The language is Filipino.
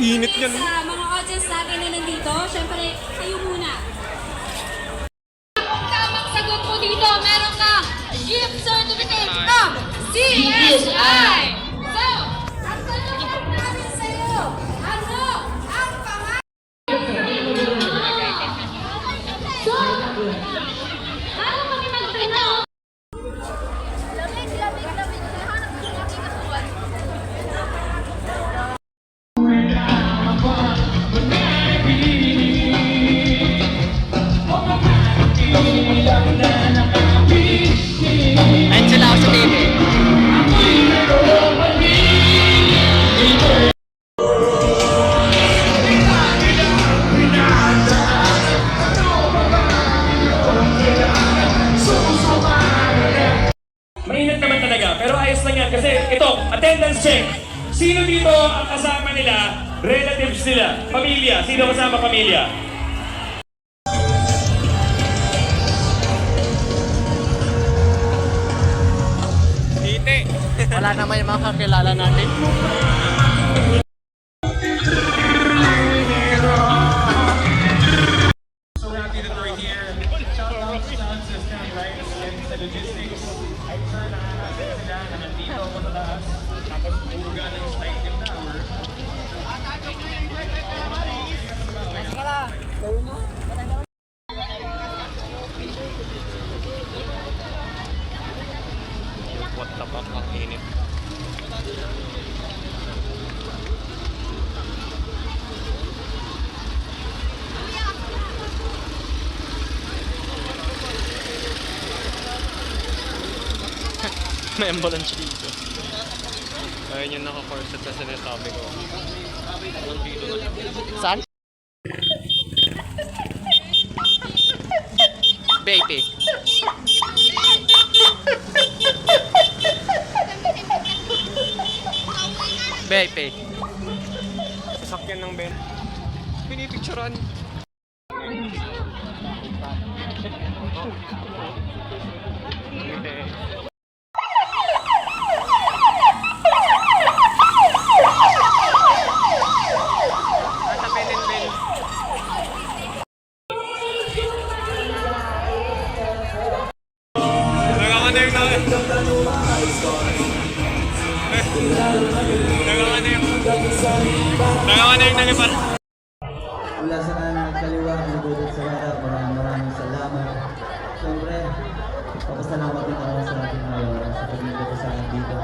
init yan. Sa mga audience natin na nandito, syempre, kayo muna. Ang tamang sagot po dito, meron kang gift certificate from CSI! So, ang tanong namin sa'yo, ano ang pangalan? So, paano kami magtanong? Ayun sila ako sa TV. Mainit naman talaga, pero ayos lang yan kasi ito, attendance check. Sino dito ang kasama nila, relatives nila, pamilya? Sino kasama pamilya? Tite. Wala naman yung mga kakilala natin. So happy that we're here. Shout out to sound system, lights, and sa logistics. I'm sure nakakasya sila na nandito ako sa taas. Tapos buga ng sliding tower. What the fuck, ang init. May ambulance dito. Ayun yung naka-corset na sinasabi ko. Saan? Baby. Baby. Sasakyan ng Ben. Pinipicturean. Okay. Mula sa kanan at kaliwa, nagudot sa harap, maraming salamat. Siyempre, papasalamat din ako sa ating sa pagdito ko sa akin dito.